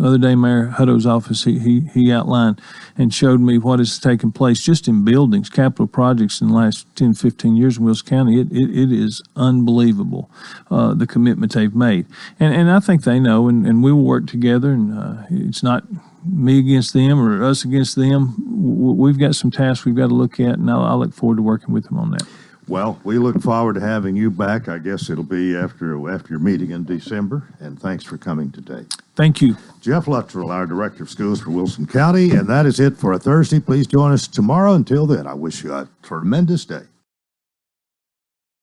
other day, Mayor Hutto's office, he outlined and showed me what has taken place just in buildings, capital projects in the last 10, 15 years in Wilson County. It is unbelievable, the commitment they've made. And I think they know, and we will work together, and it's not me against them or us against them. We've got some tasks we've got to look at, and I look forward to working with them on that. Well, we look forward to having you back. I guess it'll be after your meeting in December, and thanks for coming today. Thank you. Jeff Luttrell, our Director of Schools for Wilson County, and that is it for a Thursday. Please join us tomorrow. Until then, I wish you a tremendous day.